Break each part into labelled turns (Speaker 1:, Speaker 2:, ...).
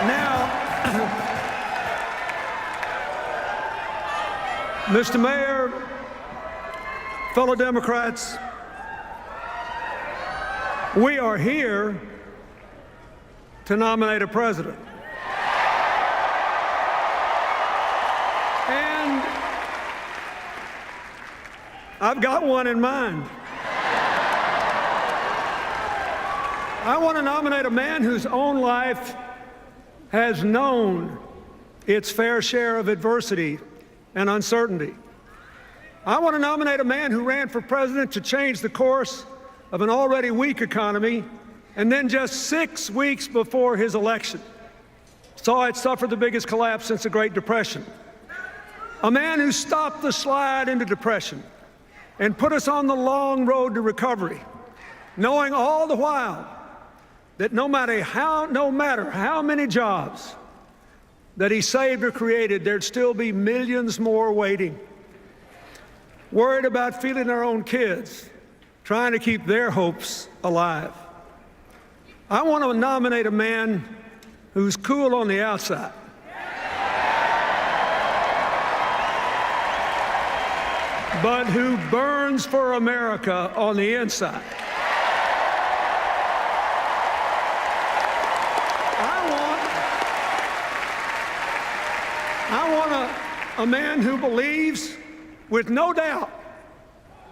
Speaker 1: Now, Mr. Mayor, fellow Democrats, we are here to nominate a president. And I've got one in mind. I want to nominate a man whose own life has known its fair share of adversity and uncertainty. I want to nominate a man who ran for president to change the course of an already weak economy, and then just 6 weeks before his election saw it suffer the biggest collapse since the Great Depression. A man who stopped the slide into depression and put us on the long road to recovery, knowing all the while that no matter how many jobs that he saved or created, there'd still be millions more waiting, worried about feeding our own kids, trying to keep their hopes alive. I want to nominate a man who's cool on the outside, but who burns for America on the inside. I want a man who believes with no doubt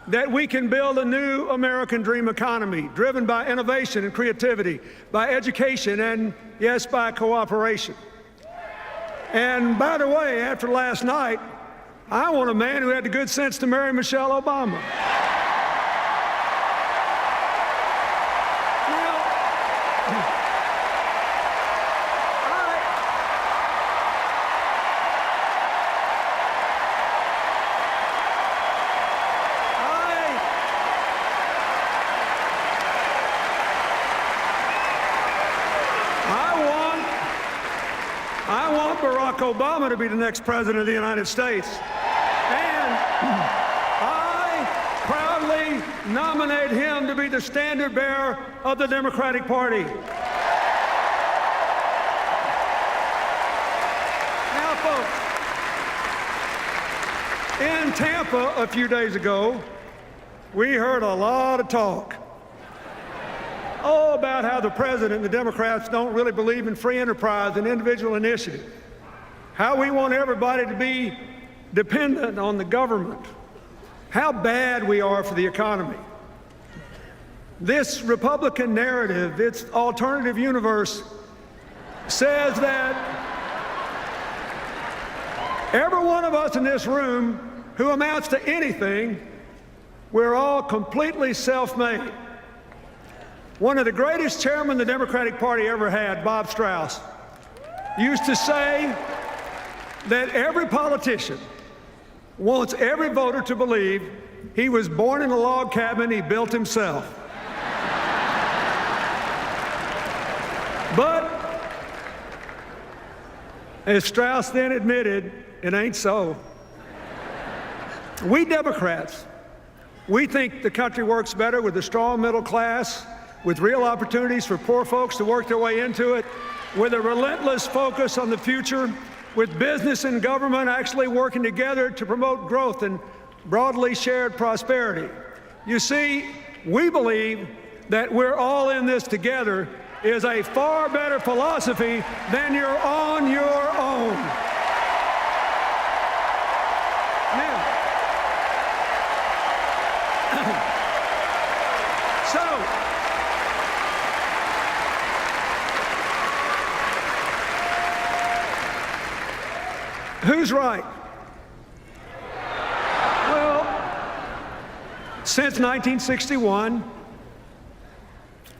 Speaker 1: that we can build a new American dream economy driven by innovation and creativity, by education, and yes, by cooperation. And by the way, after last night, I want a man who had the good sense to marry Michelle Obama. I want Barack Obama to be the next president of the United States. And I proudly nominate him to be the standard bearer of the Democratic Party. Now, folks, in Tampa a few days ago, we heard a lot of talk about how the president and the Democrats don't really believe in free enterprise and individual initiative, how we want everybody to be dependent on the government, how bad we are for the economy. This Republican narrative, its alternative universe, says that every one of us in this room who amounts to anything, we're all completely self-made. One of the greatest chairmen the Democratic Party ever had, Bob Strauss, used to say that every politician wants every voter to believe he was born in a log cabin he built himself. But, as Strauss then admitted, it ain't so. We Democrats, we think the country works better with a strong middle class, with real opportunities for poor folks to work their way into it, with a relentless focus on the future, with business and government actually working together to promote growth and broadly shared prosperity. You see, we believe that we're all in this together is a far better philosophy than you're on your own. Now, who's right? Well, since 1961,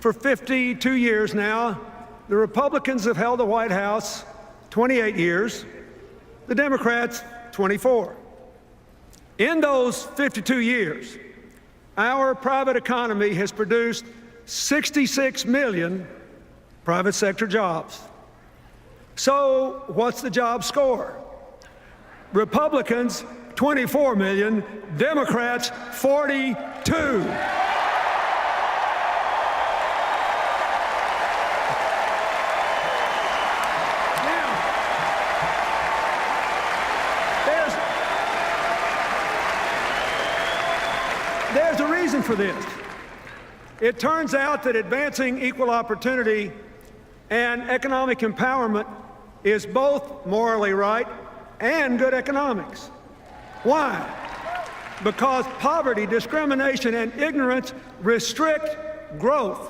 Speaker 1: for 52 years now, the Republicans have held the White House 28 years, the Democrats 24. In those 52 years, our private economy has produced 66 million private sector jobs. So what's the job score? Republicans, 24 million, Democrats, 42. reason for this. It turns out that advancing equal opportunity and economic empowerment is both morally right and good economics. Why? Because poverty, discrimination, and ignorance restrict growth.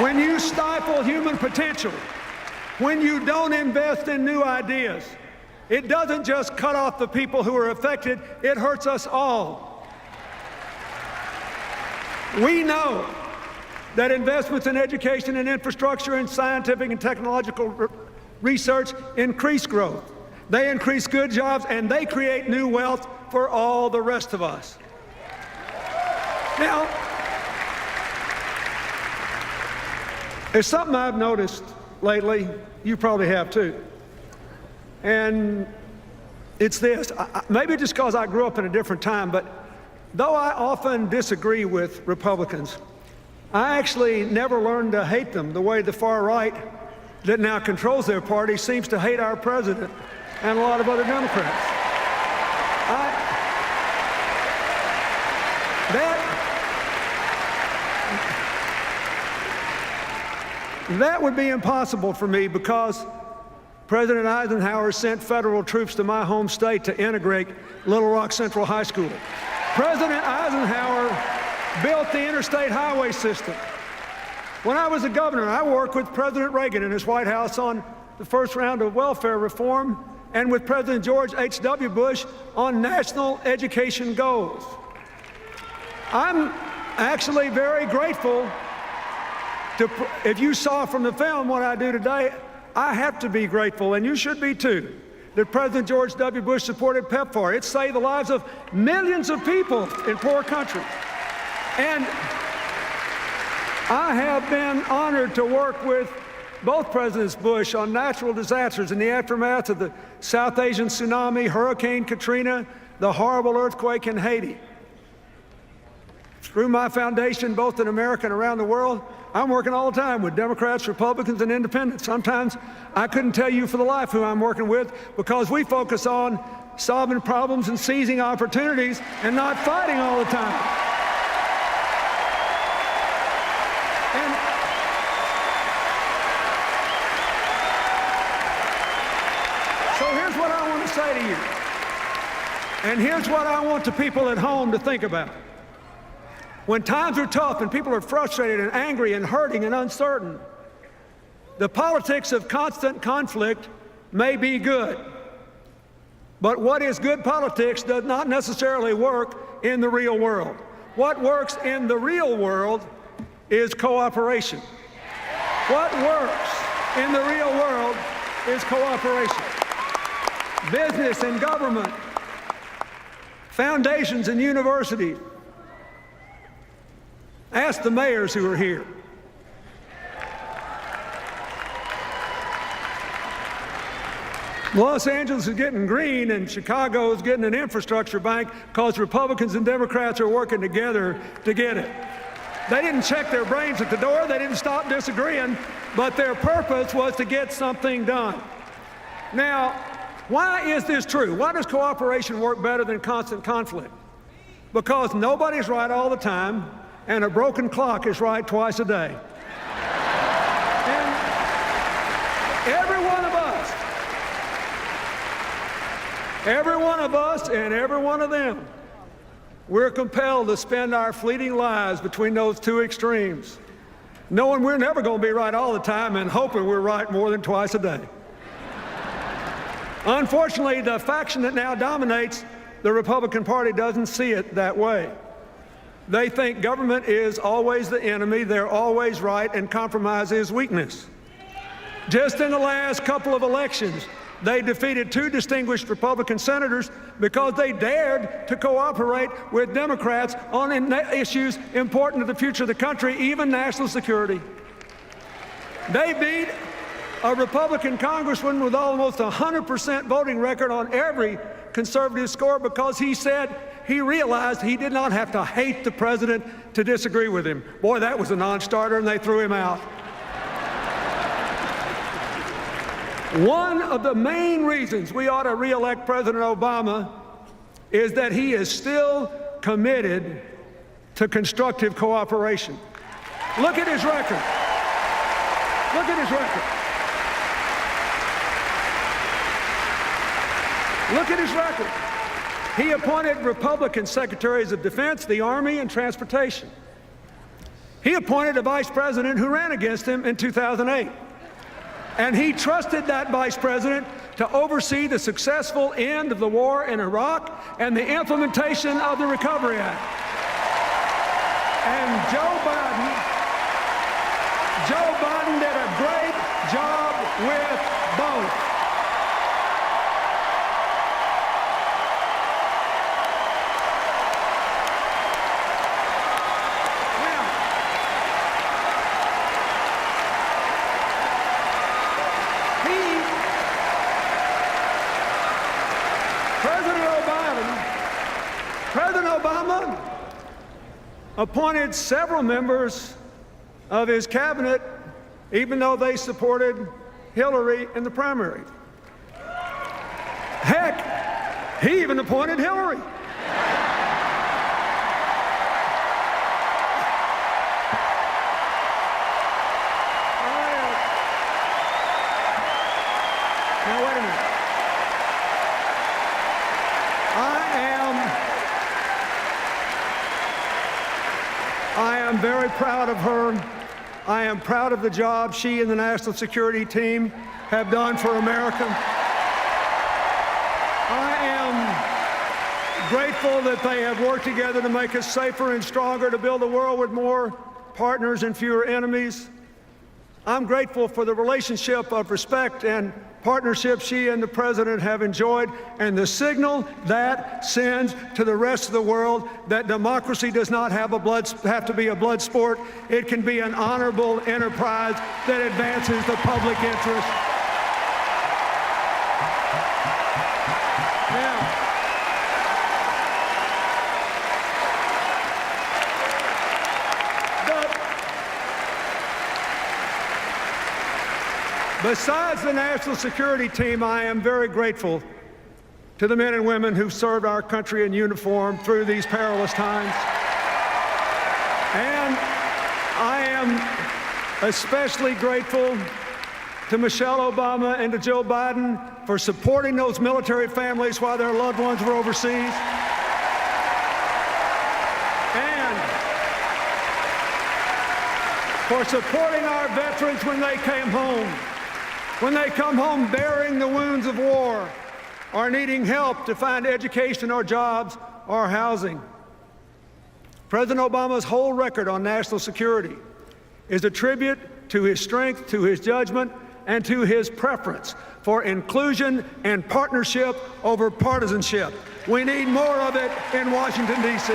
Speaker 1: When you stifle human potential, when you don't invest in new ideas, it doesn't just cut off the people who are affected, it hurts us all. We know that investments in education and infrastructure and scientific and technological research increase growth. They increase good jobs and they create new wealth for all the rest of us. Now, there's something I've noticed lately, you probably have too, and it's this. Maybe just because I grew up in a different time, but though I often disagree with Republicans, I actually never learned to hate them the way the far right that now controls their party seems to hate our president and a lot of other Democrats. That would be impossible for me because President Eisenhower sent federal troops to my home state to integrate Little Rock Central High School. President Eisenhower built the interstate highway system. When I was a governor, I worked with President Reagan in his White House on the first round of welfare reform and with President George H.W. Bush on national education goals. I'm actually very grateful if you saw from the film what I do today, I have to be grateful, and you should be too, that President George W. Bush supported PEPFAR. It saved the lives of millions of people in poor countries. And I have been honored to work with both Presidents Bush on natural disasters in the aftermath of the South Asian tsunami, Hurricane Katrina, the horrible earthquake in Haiti. Through my foundation, both in America and around the world, I'm working all the time with Democrats, Republicans, and independents. Sometimes I couldn't tell you for the life who I'm working with because we focus on solving problems and seizing opportunities and not fighting all the time. And so here's what I want to say to you. And here's what I want the people at home to think about. When times are tough and people are frustrated and angry and hurting and uncertain, the politics of constant conflict may be good. But what is good politics does not necessarily work in the real world. What works in the real world is cooperation. What works in the real world is cooperation. Business and government, foundations and universities. Ask the mayors who are here. Los Angeles is getting green and Chicago is getting an infrastructure bank because Republicans and Democrats are working together to get it. They didn't check their brains at the door, they didn't stop disagreeing, but their purpose was to get something done. Now, why is this true? Why does cooperation work better than constant conflict? Because nobody's right all the time, and a broken clock is right twice a day. And every one of us and every one of them, we're compelled to spend our fleeting lives between those two extremes, knowing we're never going to be right all the time and hoping we're right more than twice a day. Unfortunately, the faction that now dominates the Republican Party doesn't see it that way. They think government is always the enemy, they're always right, and compromise is weakness. Just in the last couple of elections, they defeated 2 distinguished Republican senators because they dared to cooperate with Democrats on issues important to the future of the country, even national security. They beat a Republican congressman with almost 100% voting record on every conservative score because he said he realized he did not have to hate the president to disagree with him. Boy, that was a non-starter, and they threw him out. One of the main reasons we ought to re-elect President Obama is that he is still committed to constructive cooperation. Look at his record. Look at his record. Look at his record. He appointed Republican secretaries of defense, the Army, and transportation. He appointed a vice president who ran against him in 2008. And he trusted that vice president to oversee the successful end of the war in Iraq and the implementation of the Recovery Act. And Joe Biden did a great job with both. President Obama appointed several members of his cabinet, even though they supported Hillary in the primary. Heck, he even appointed Hillary. Now, wait a minute. I am very proud of her. I am proud of the job she and the national security team have done for America. I am grateful that they have worked together to make us safer and stronger, to build a world with more partners and fewer enemies. I'm grateful for the relationship of respect and partnership she and the president have enjoyed, and the signal that sends to the rest of the world that democracy does not have to be a blood sport. It can be an honorable enterprise that advances the public interest. Besides the national security team, I am very grateful to the men and women who served our country in uniform through these perilous times. And I am especially grateful to Michelle Obama and to Joe Biden for supporting those military families while their loved ones were overseas. And for supporting our veterans when they came home. When they come home bearing the wounds of war or needing help to find education or jobs or housing. President Obama's whole record on national security is a tribute to his strength, to his judgment, and to his preference for inclusion and partnership over partisanship. We need more of it in Washington, D.C.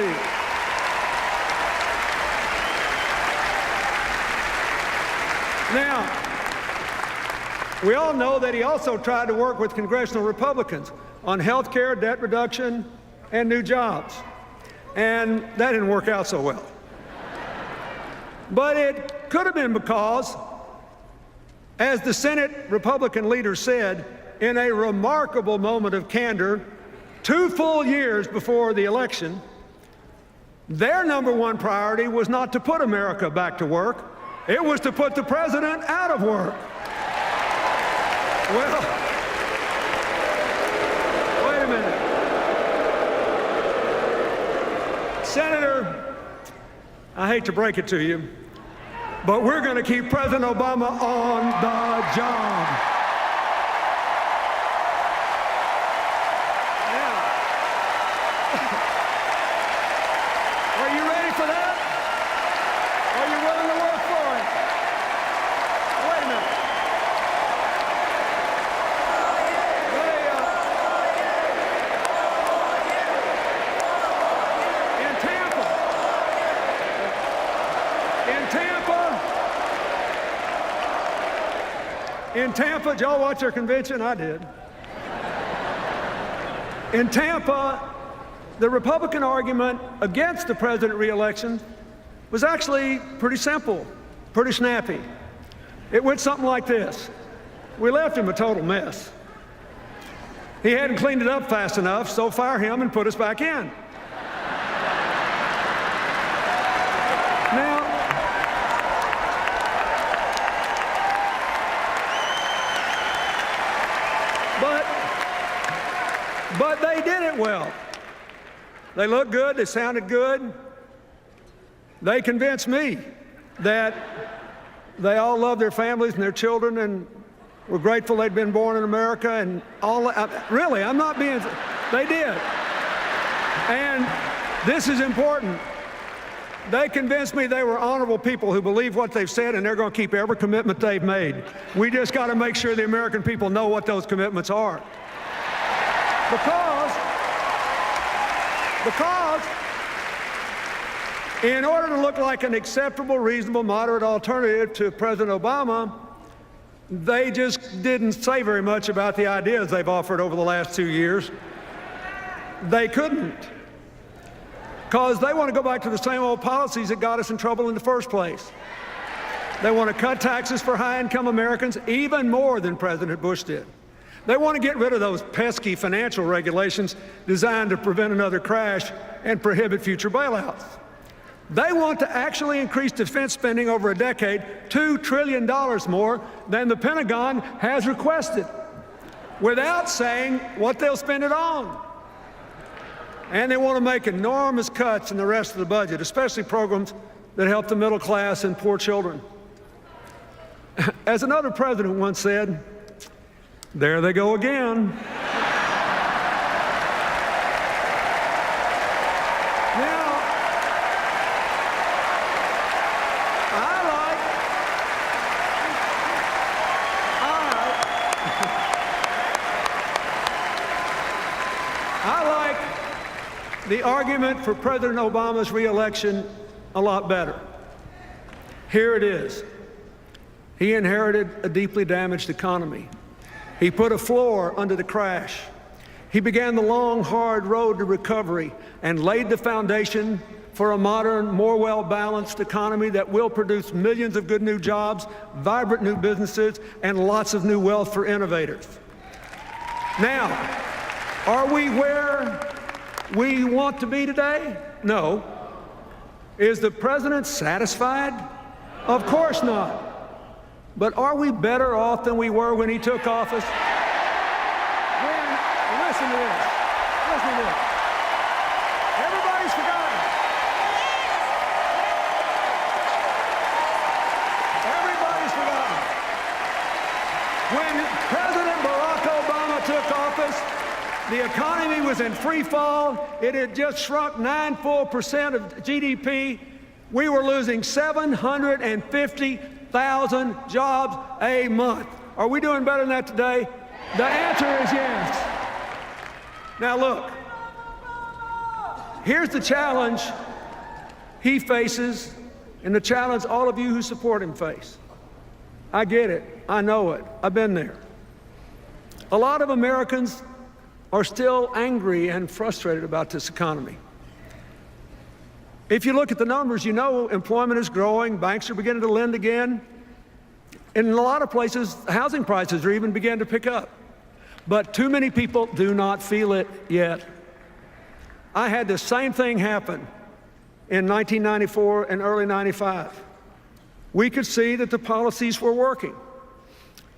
Speaker 1: Now, we all know that he also tried to work with congressional Republicans on health care, debt reduction, and new jobs. And that didn't work out so well. But it could have been because, as the Senate Republican leader said, in a remarkable moment of candor, 2 full years before the election, their number one priority was not to put America back to work. It was to put the president out of work. Well, wait a minute. Senator, I hate to break it to you, but we're going to keep President Obama on the job. Now, are you ready for that? Are you willing to work for it? Wait a minute. In Tampa, did y'all watch their convention? I did. In Tampa, the Republican argument against the president re-election was actually pretty simple, pretty snappy. It went something like this. We left him a total mess. He hadn't cleaned it up fast enough, so fire him and put us back in. But they did it well. They looked good, they sounded good. They convinced me that they all loved their families and their children and were grateful they'd been born in America and all. Really, I'm not being, they did. And this is important. They convinced me they were honorable people who believe what they've said and they're going to keep every commitment they've made. We just got to make sure the American people know what those commitments are. Because in order to look like an acceptable, reasonable, moderate alternative to President Obama, they just didn't say very much about the ideas they've offered over the last 2 years. They couldn't, because they want to go back to the same old policies that got us in trouble in the first place. They want to cut taxes for high-income Americans even more than President Bush did. They want to get rid of those pesky financial regulations designed to prevent another crash and prohibit future bailouts. They want to actually increase defense spending over a decade, $2 trillion more than the Pentagon has requested, without saying what they'll spend it on. And they want to make enormous cuts in the rest of the budget, especially programs that help the middle class and poor children. As another president once said, there they go again. Now, I like the argument for President Obama's re-election a lot better. Here it is. He inherited a deeply damaged economy. He put a floor under the crash. He began the long, hard road to recovery and laid the foundation for a modern, more well-balanced economy that will produce millions of good new jobs, vibrant new businesses, and lots of new wealth for innovators. Now, are we where we want to be today? No. Is the president satisfied? Of course not. But are we better off than we were when he took office? Listen to this. Listen to this. Everybody's forgotten. Everybody's forgotten. When President Barack Obama took office, the economy was in free fall. It had just shrunk 9 full % of GDP. We were losing 750,000 jobs a month. Are we doing better than that today? The answer is yes. Now look, here's the challenge he faces and the challenge all of you who support him face. I get it. I know it. I've been there. A lot of Americans are still angry and frustrated about this economy. If you look at the numbers, you know employment is growing, banks are beginning to lend again. In a lot of places, housing prices are even beginning to pick up. But too many people do not feel it yet. I had the same thing happen in 1994 and early 95. We could see that the policies were working,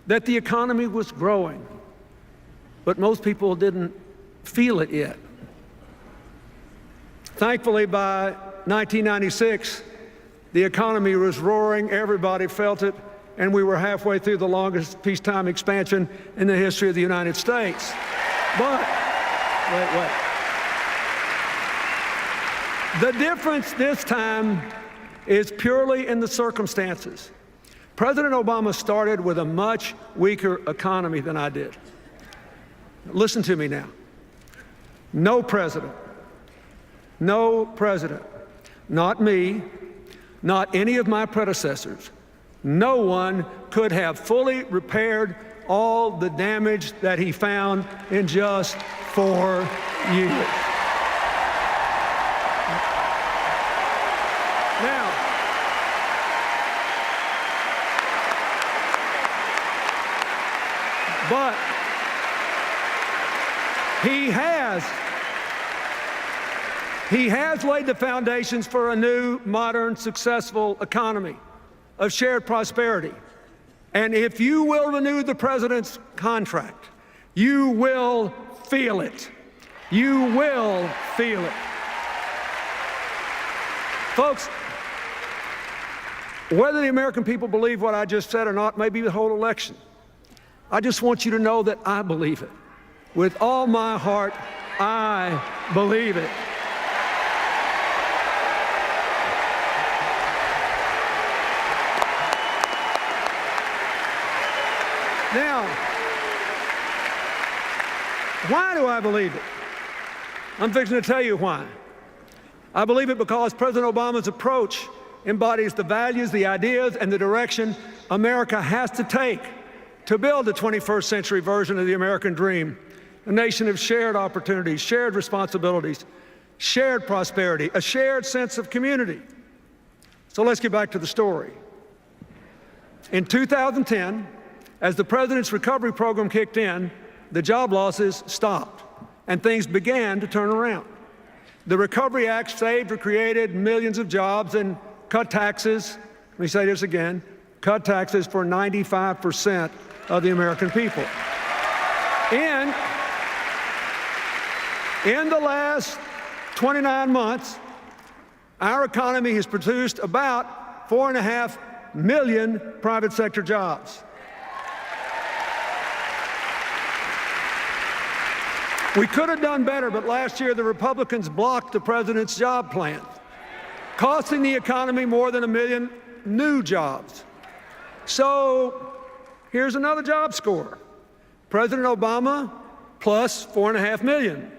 Speaker 1: that the economy was growing, but most people didn't feel it yet. Thankfully, by 1996, the economy was roaring, everybody felt it, and we were halfway through the longest peacetime expansion in the history of the United States. But, wait. The difference this time is purely in the circumstances. President Obama started with a much weaker economy than I did. Listen to me now. No president, not me, not any of my predecessors, no one could have fully repaired all the damage that he found in just 4 years. Now, but he has laid the foundations for a new, modern, successful economy of shared prosperity. And if you will renew the president's contract, you will feel it. You will feel it. Folks, whether the American people believe what I just said or not may be the whole election. I just want you to know that I believe it. With all my heart, I believe it. Now, why do I believe it? I'm fixing to tell you why. I believe it because President Obama's approach embodies the values, the ideas, and the direction America has to take to build the 21st century version of the American dream, a nation of shared opportunities, shared responsibilities, shared prosperity, a shared sense of community. So let's get back to the story. In 2010, as the president's recovery program kicked in, the job losses stopped and things began to turn around. The Recovery Act saved or created millions of jobs and cut taxes. Let me say this again, cut taxes for 95% of the American people. In the last 29 months, our economy has produced about 4.5 million private sector jobs. We could have done better, but last year the Republicans blocked the president's job plan, costing the economy more than 1 million new jobs. So here's another job score. President Obama plus 4.5 million.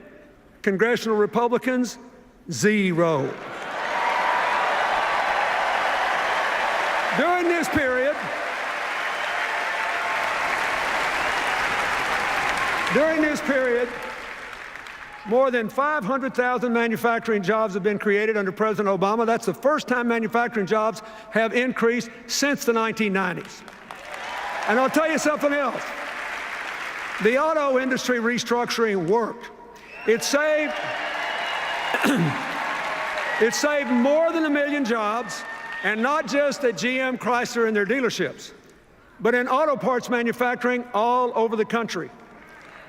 Speaker 1: Congressional Republicans, 0. During this period, more than 500,000 manufacturing jobs have been created under President Obama. That's the first time manufacturing jobs have increased since the 1990s. And I'll tell you something else. The auto industry restructuring worked. It saved more than 1 million jobs, and not just at GM, Chrysler, and their dealerships, but in auto parts manufacturing all over the country.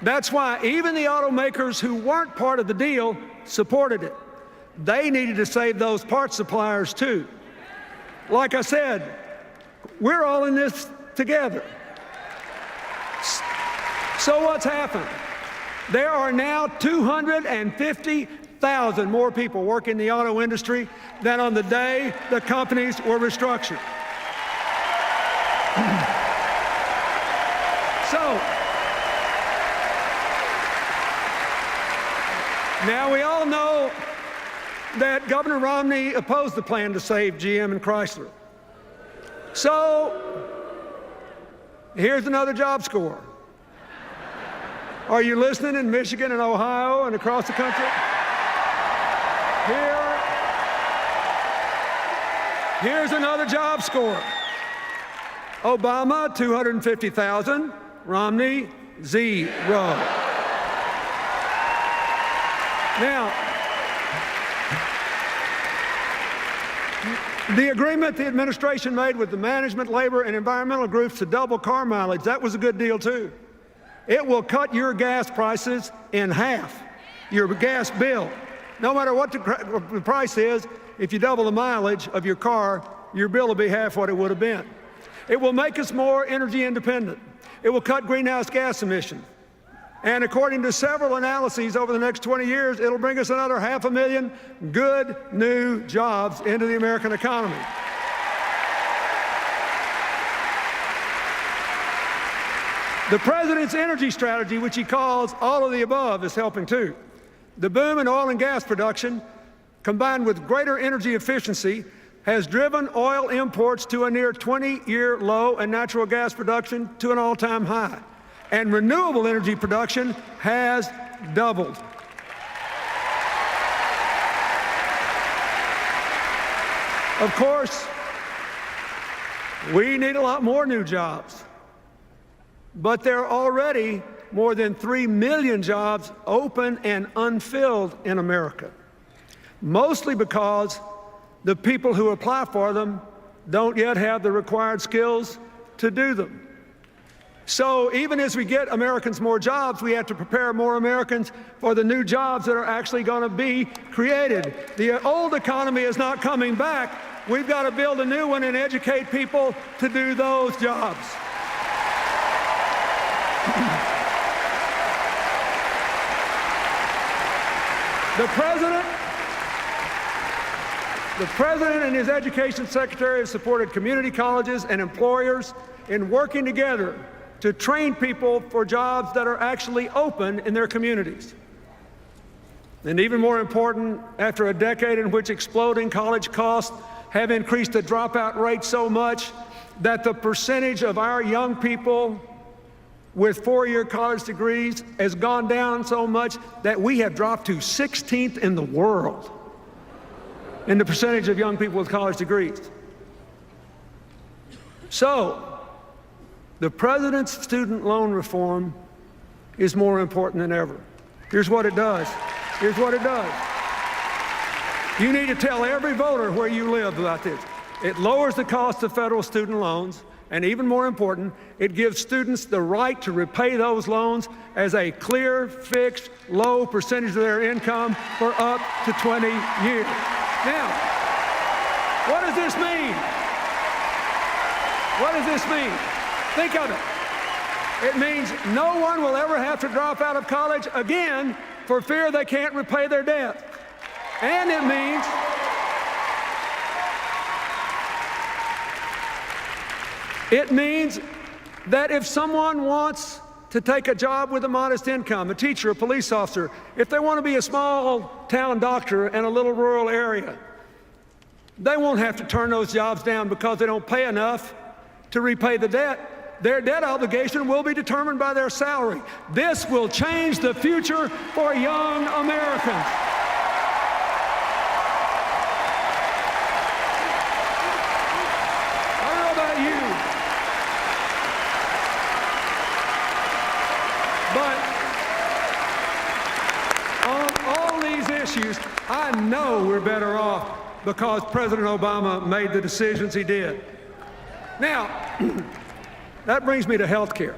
Speaker 1: That's why even the automakers who weren't part of the deal supported it. They needed to save those parts suppliers too. Like I said, we're all in this together. So what's happened? There are now 250,000 more people working in the auto industry than on the day the companies were restructured. So, now we all know that Governor Romney opposed the plan to save GM and Chrysler. So, here's another job score. Are you listening in Michigan and Ohio and across the country? Here's another job score. Obama, 250,000. Romney, 0. Now, the agreement the administration made with the management, labor, and environmental groups to double car mileage, that was a good deal too. It will cut your gas prices in half, your gas bill. No matter what the price is, if you double the mileage of your car, your bill will be half what it would have been. It will make us more energy independent. It will cut greenhouse gas emissions. And according to several analyses over the next 20 years, it'll bring us another 500,000 good new jobs into the American economy. The president's energy strategy, which he calls all of the above, is helping too. The boom in oil and gas production, combined with greater energy efficiency, has driven oil imports to a near 20-year low and natural gas production to an all-time high. And renewable energy production has doubled. Of course, we need a lot more new jobs. But there are already more than 3 million jobs open and unfilled in America, mostly because the people who apply for them don't yet have the required skills to do them. So even as we get Americans more jobs, we have to prepare more Americans for the new jobs that are actually going to be created. The old economy is not coming back. We've got to build a new one and educate people to do those jobs. The President and his Education Secretary have supported community colleges and employers in working together to train people for jobs that are actually open in their communities. And even more important, after a decade in which exploding college costs have increased the dropout rate so much that the percentage of our young people with four-year college degrees has gone down so much that we have dropped to 16th in the world in the percentage of young people with college degrees. So, the President's student loan reform is more important than ever. Here's what it does. Here's what it does. You need to tell every voter where you live about this. It lowers the cost of federal student loans, and even more important, it gives students the right to repay those loans as a clear, fixed, low percentage of their income for up to 20 years. Now, what does this mean? What does this mean? Think of it. It means no one will ever have to drop out of college again for fear they can't repay their debt. And it means that if someone wants to take a job with a modest income, a teacher, a police officer, if they want to be a small town doctor in a little rural area, they won't have to turn those jobs down because they don't pay enough to repay the debt. Their debt obligation will be determined by their salary. This will change the future for young Americans. I don't know about you, but on all these issues, I know we're better off because President Obama made the decisions he did. Now, that brings me to health care.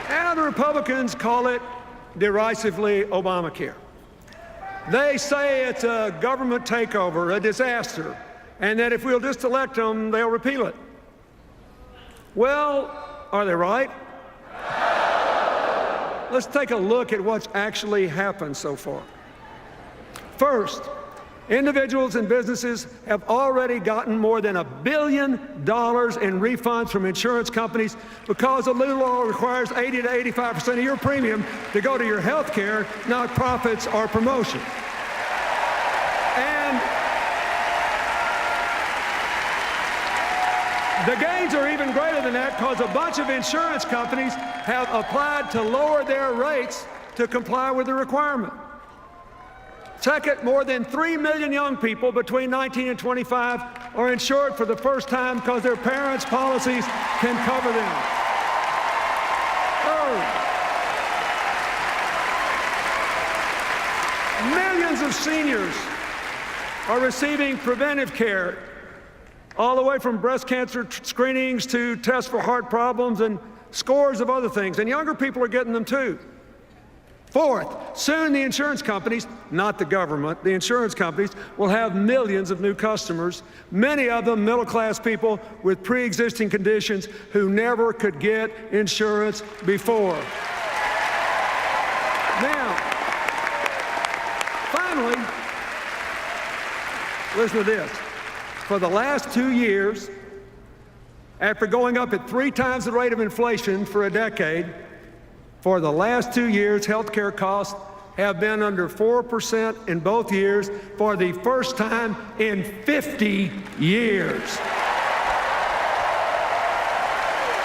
Speaker 1: And the Republicans call it derisively Obamacare. They say it's a government takeover, a disaster, and that if we'll just elect them, they'll repeal it. Well, are they right? Let's take a look at what's actually happened so far. First, individuals and businesses have already gotten more than $1 billion in refunds from insurance companies because the new law requires 80 to 85% of your premium to go to your health care, not profits or promotion. And the gains are even greater than that because a bunch of insurance companies have applied to lower their rates to comply with the requirement. Second, more than 3 million young people between 19 and 25 are insured for the first time because their parents' policies can cover them. Third, millions of seniors are receiving preventive care, all the way from breast cancer screenings to tests for heart problems and scores of other things, and younger people are getting them too. Fourth, soon the insurance companies, not the government, the insurance companies will have millions of new customers, many of them middle-class people with pre-existing conditions who never could get insurance before. Now, finally, listen to this. For the last 2 years, after going up at 3 times the rate of inflation for a decade, for the last 2 years, health care costs have been under 4% in both years for the first time in 50 years.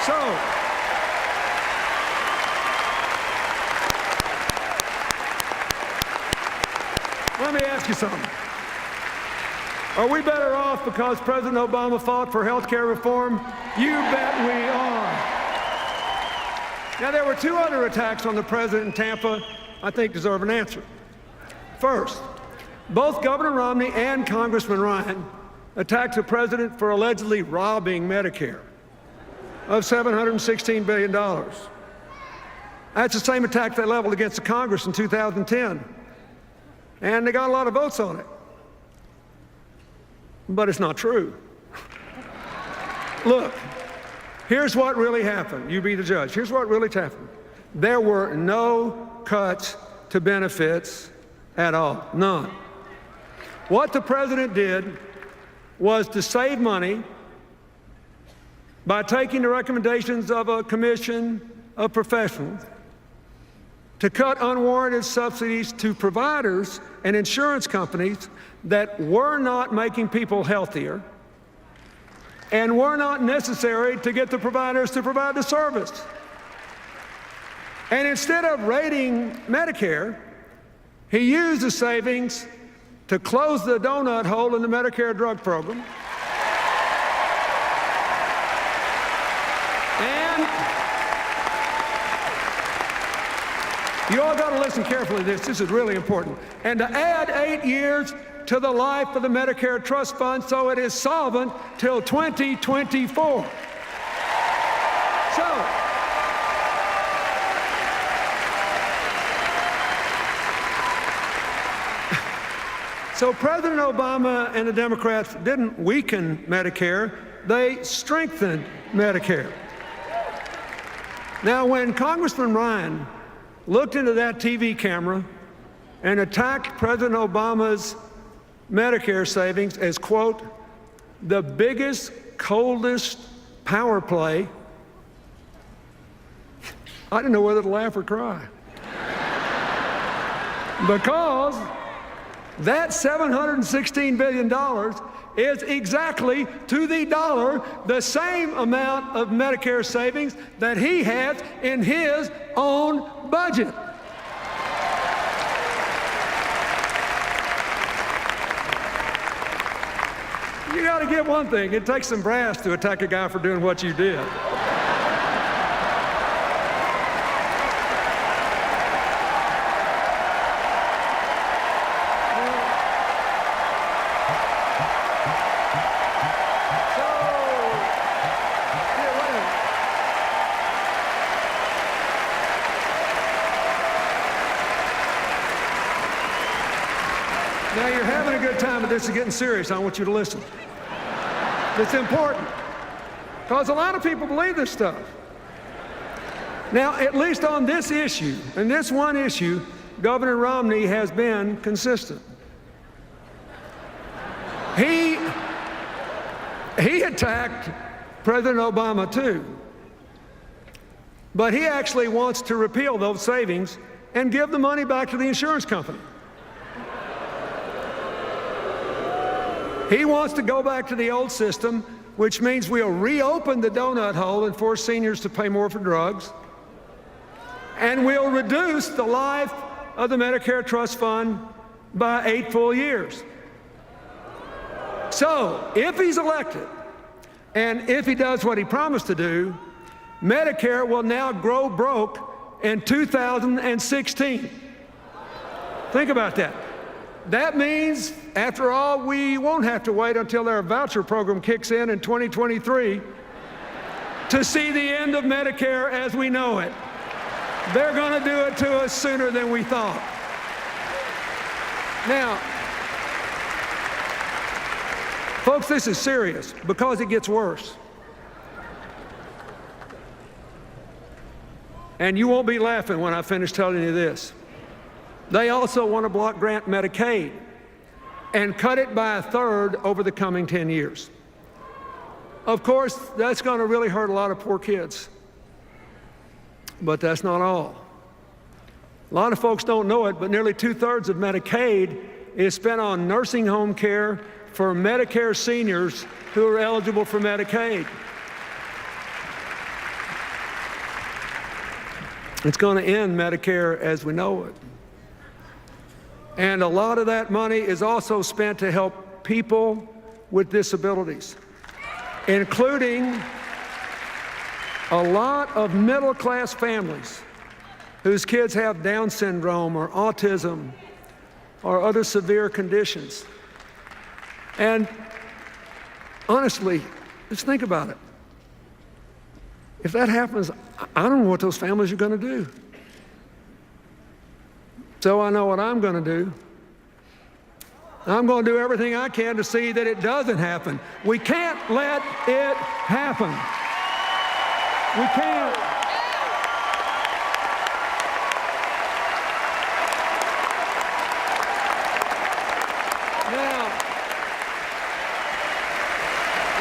Speaker 1: So, let me ask you something. Are we better off because President Obama fought for health care reform? You bet we are. Now, there were 2 other attacks on the president in Tampa I think deserve an answer. First, both Governor Romney and Congressman Ryan attacked the president for allegedly robbing Medicare of $716 billion. That's the same attack they leveled against the Congress in 2010. And they got a lot of votes on it. But it's not true. Look, here's what really happened. You be the judge. Here's what really happened. There were no cuts to benefits at all. None. What the president did was to save money by taking the recommendations of a commission of professionals to cut unwarranted subsidies to providers and insurance companies that were not making people healthier and were not necessary to get the providers to provide the service. And instead of raiding Medicare, he used the savings to close the donut hole in the Medicare drug program. And you all got to listen carefully to this. This is really important. And to add 8 years to the life of the Medicare Trust Fund so it is solvent till 2024. So President Obama and the Democrats didn't weaken Medicare, they strengthened Medicare. Now, when Congressman Ryan looked into that TV camera and attacked President Obama's Medicare savings as, quote, the biggest, coldest power play, I didn't know whether to laugh or cry. Because that $716 billion is exactly to the dollar the same amount of Medicare savings that he has in his own budget. You got to get one thing. It takes some brass to attack a guy for doing what you did. Now, you're having a good time, but this is getting serious. I want you to listen. It's important, because a lot of people believe this stuff. Now, at least on this issue, and this one issue, Governor Romney has been consistent. He attacked President Obama, too. But he actually wants to repeal those savings and give the money back to the insurance company. He wants to go back to the old system, which means we'll reopen the donut hole and force seniors to pay more for drugs. And we'll reduce the life of the Medicare Trust Fund by 8 full years. So, if he's elected, and if he does what he promised to do, Medicare will now grow broke in 2016. Think about that. That means, after all, we won't have to wait until their voucher program kicks in 2023 to see the end of Medicare as we know it. They're going to do it to us sooner than we thought. Now, folks, this is serious because it gets worse. And you won't be laughing when I finish telling you this. They also want to block grant Medicaid and cut it by 1/3 over the coming 10 years. Of course, that's going to really hurt a lot of poor kids. But that's not all. A lot of folks don't know it, but nearly 2/3 of Medicaid is spent on nursing home care for Medicare seniors who are eligible for Medicaid. It's going to end Medicare as we know it. And a lot of that money is also spent to help people with disabilities, including a lot of middle-class families whose kids have Down syndrome or autism or other severe conditions. And Honestly, just think about it. If that happens, I don't know what those families are going to do. So I know what I'm going to do. I'm going to do everything I can to see that it doesn't happen. We can't let it happen. We can't. Now,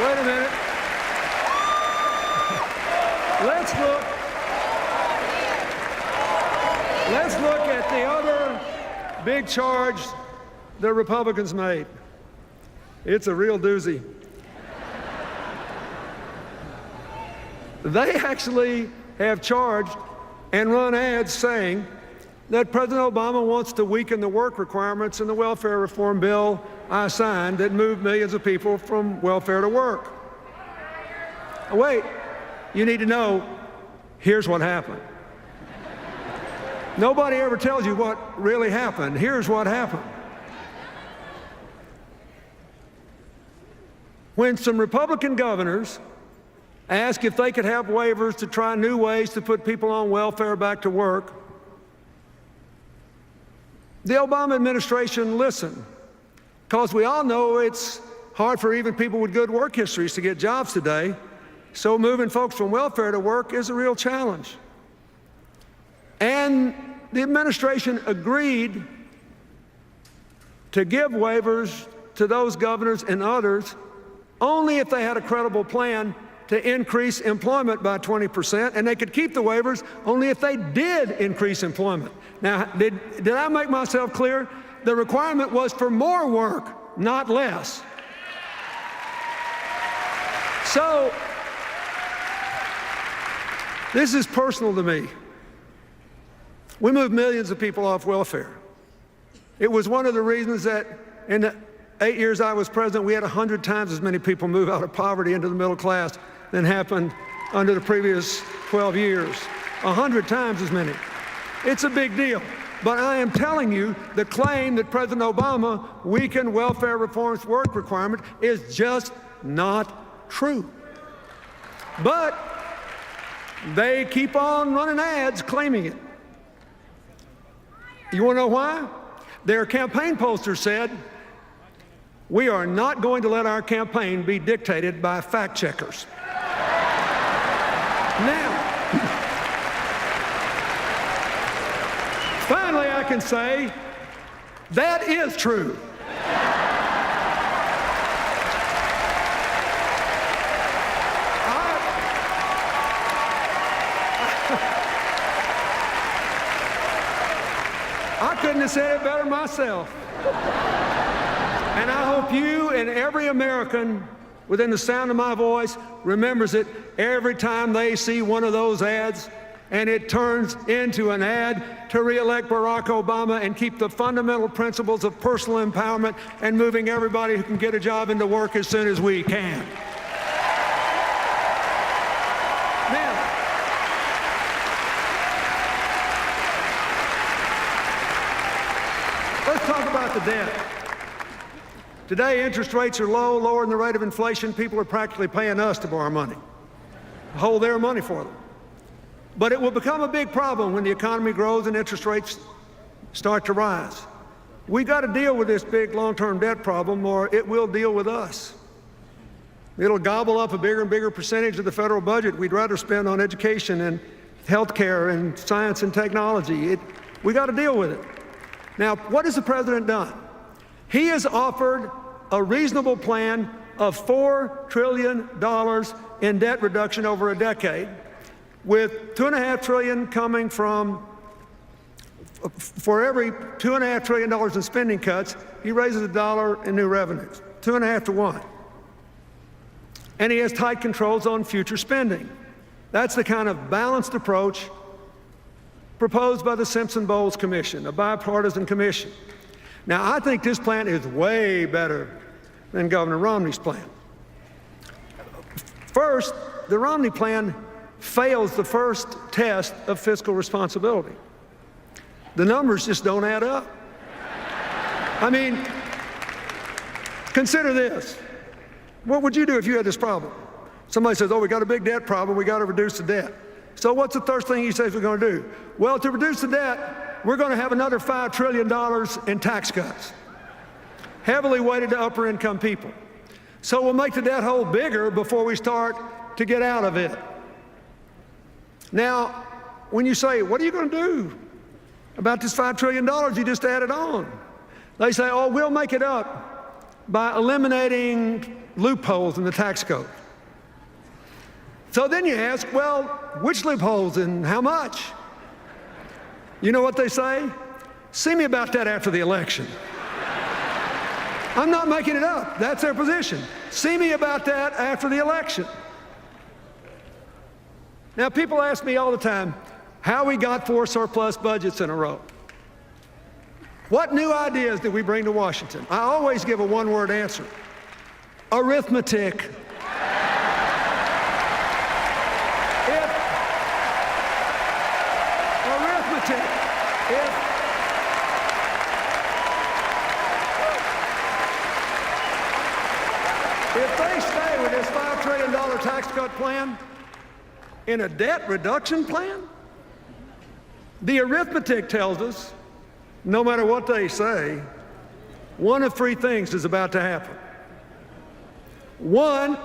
Speaker 1: wait a minute. Let's look at the other big charge the Republicans made. It's a real doozy. They actually have charged and run ads saying that President Obama wants to weaken the work requirements in the welfare reform bill I signed that moved millions of people from welfare to work. Wait, you need to know, here's what happened. Nobody ever tells you what really happened. Here's what happened. When some Republican governors asked if they could have waivers to try new ways to put people on welfare back to work, the Obama administration listened, because we all know it's hard for even people with good work histories to get jobs today, so moving folks from welfare to work is a real challenge. And the administration agreed to give waivers to those governors and others only if they had a credible plan to increase employment by 20%, and they could keep the waivers only if they did increase employment. Now, did I make myself clear? The requirement was for more work, not less. So, this is personal to me. We moved millions of people off welfare. It was one of the reasons that in the 8 years I was president, we had 100 times as many people move out of poverty into the middle class than happened under the previous 12 years. 100 times as many. It's a big deal. But I am telling you, the claim that President Obama weakened welfare reform's work requirement is just not true. But they keep on running ads claiming it. You want to know why? Their campaign poster said, "We are not going to let our campaign be dictated by fact checkers." Now, finally I can say that is true. I couldn't have said it better myself. And I hope you and every American within the sound of my voice remembers it every time they see one of those ads and it turns into an ad to re-elect Barack Obama and keep the fundamental principles of personal empowerment and moving everybody who can get a job into work as soon as we can. Now, let's talk about the debt. Today, interest rates are low, lower than the rate of inflation. People are practically paying us to borrow money, hold their money for them. But it will become a big problem when the economy grows and interest rates start to rise. We've got to deal with this big long-term debt problem, or it will deal with us. It'll gobble up a bigger and bigger percentage of the federal budget we'd rather spend on education and health care and science and technology. We got to deal with it. Now, what has the president done? He has offered a reasonable plan of $4 trillion in debt reduction over a decade, with $2.5 trillion coming from, for every $2.5 trillion in spending cuts, he raises $1 in new revenues, 2.5 to 1. And he has tight controls on future spending. That's the kind of balanced approach proposed by the Simpson-Bowles Commission, a bipartisan commission. Now, I think this plan is way better than Governor Romney's plan. First, the Romney plan fails the first test of fiscal responsibility. The numbers just don't add up. I mean, consider this. What would you do if you had this problem? Somebody says, oh, we got a big debt problem, we got to reduce the debt. So what's the first thing he says we're going to do? Well, to reduce the debt, we're going to have another $5 trillion in tax cuts, heavily weighted to upper income people. So we'll make the debt hole bigger before we start to get out of it. Now, when you say, what are you going to do about this $5 trillion you just added on? They say, oh, we'll make it up by eliminating loopholes in the tax code. So then you ask, well, which loopholes and how much? You know what they say? See me about that after the election. I'm not making it up. That's their position. See me about that after the election. Now, people ask me all the time how we got 4 surplus budgets in a row. What new ideas did we bring to Washington? I always give a one-word answer: arithmetic. If they stay with this $5 trillion tax cut plan in a debt reduction plan, the arithmetic tells us, no matter what they say, one of 3 things is about to happen. One,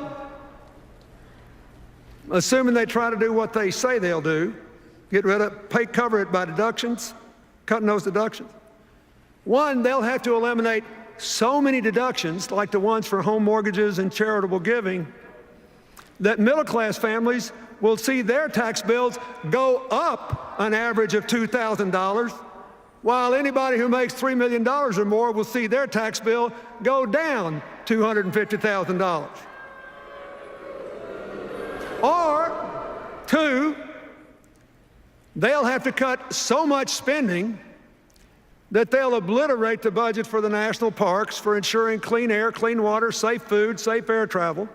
Speaker 1: assuming they try to do what they say they'll do, cover it by deductions, cutting those deductions. One, they'll have to eliminate so many deductions, like the ones for home mortgages and charitable giving, that middle-class families will see their tax bills go up an average of $2,000, while anybody who makes $3 million or more will see their tax bill go down $250,000. Or, 2, they'll have to cut so much spending that they'll obliterate the budget for the national parks, for ensuring clean air, clean water, safe food, safe air travel.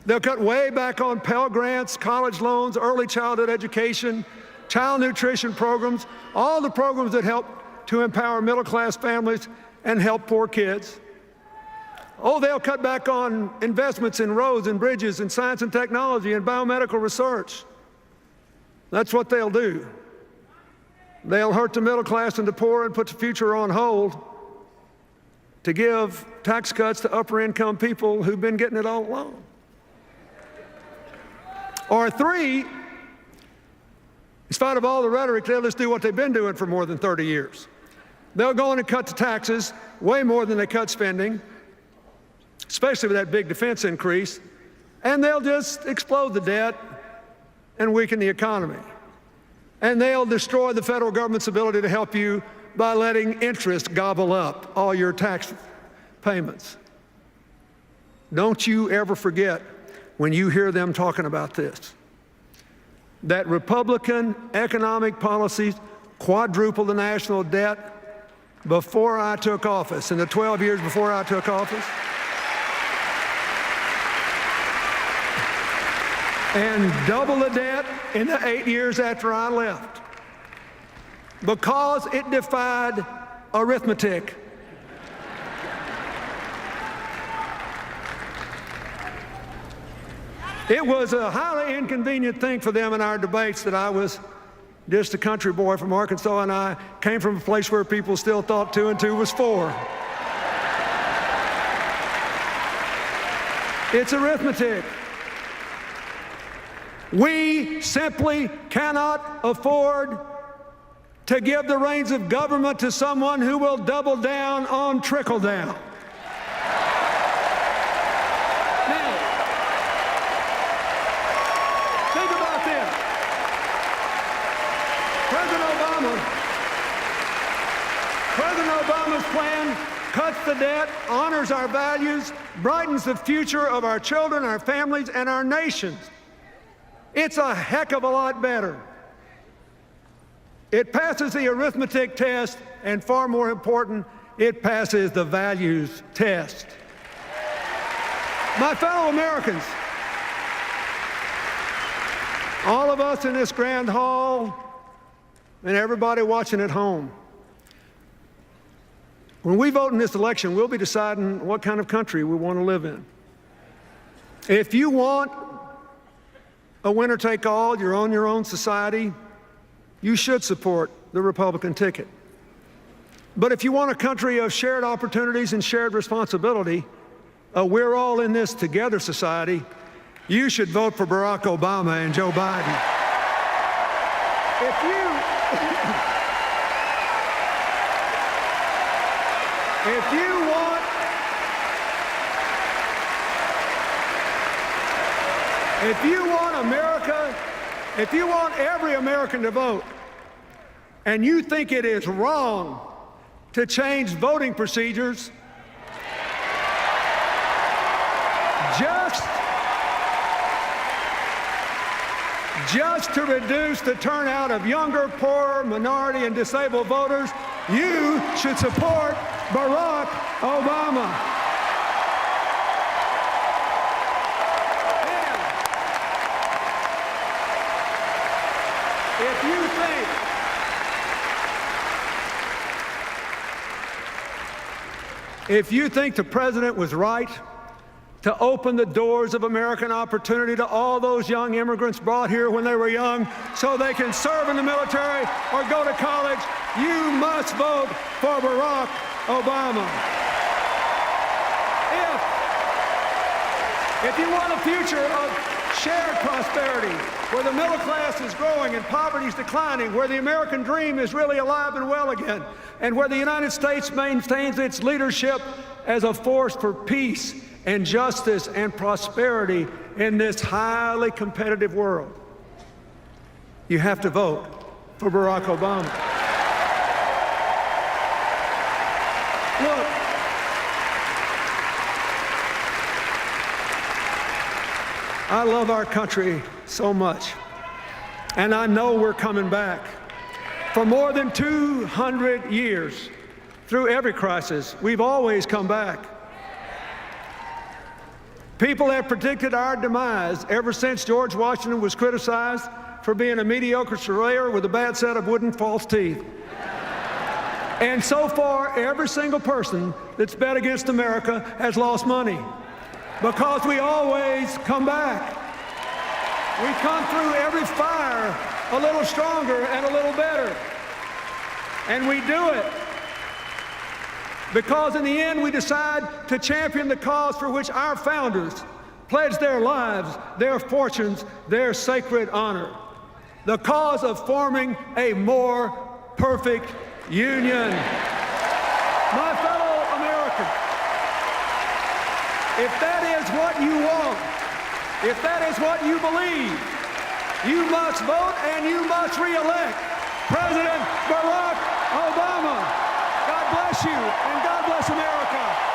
Speaker 1: They'll cut way back on Pell Grants, college loans, early childhood education, child nutrition programs, all the programs that help to empower middle-class families and help poor kids. Oh, they'll cut back on investments in roads and bridges and science and technology and biomedical research. That's what they'll do. They'll hurt the middle class and the poor and put the future on hold to give tax cuts to upper income people who've been getting it all along. Or 3, in spite of all the rhetoric, they'll just do what they've been doing for more than 30 years. They'll go in and cut the taxes way more than they cut spending, especially with that big defense increase, and they'll just explode the debt and weaken the economy. And they'll destroy the federal government's ability to help you by letting interest gobble up all your tax payments. Don't you ever forget, when you hear them talking about this, that Republican economic policies quadrupled the national debt before I took office, in the 12 years before I took office, and double the debt in the 8 years after I left, because it defied arithmetic. It was a highly inconvenient thing for them in our debates that I was just a country boy from Arkansas, and I came from a place where people still thought 2 and 2 was 4. It's arithmetic. We simply cannot afford to give the reins of government to someone who will double down on trickle down. Now, think about this. President Obama's plan cuts the debt, honors our values, brightens the future of our children, our families, and our nations. It's a heck of a lot better. It passes the arithmetic test, and far more important, it passes the values test. My fellow Americans, all of us in this grand hall and everybody watching at home, when we vote in this election, we'll be deciding what kind of country we want to live in. If you want a winner-take-all, you own your own society, you should support the Republican ticket. But if you want a country of shared opportunities and shared responsibility, a we're all in this together society, you should vote for Barack Obama and Joe Biden. If you want every American to vote, and you think it is wrong to change voting procedures just to reduce the turnout of younger, poor, minority, and disabled voters, you should support Barack Obama. And if you think the president was right to open the doors of American opportunity to all those young immigrants brought here when they were young so they can serve in the military or go to college, you must vote for Barack Obama. If you want a future of shared prosperity, where the middle class is growing and poverty is declining, where the American dream is really alive and well again, and where the United States maintains its leadership as a force for peace and justice and prosperity in this highly competitive world, you have to vote for Barack Obama. Look, I love our country so much, and I know we're coming back. For more than 200 years, through every crisis, we've always come back. People have predicted our demise ever since George Washington was criticized for being a mediocre surveyor with a bad set of wooden false teeth. And so far, every single person that's bet against America has lost money, because we always come back. We come through every fire a little stronger and a little better. And we do it because in the end we decide to champion the cause for which our founders pledged their lives, their fortunes, their sacred honor. The cause of forming a more perfect union. My fellow Americans, if that is what you want, if that is what you believe, you must vote and you must re-elect President Barack Obama. God bless you, and God bless America.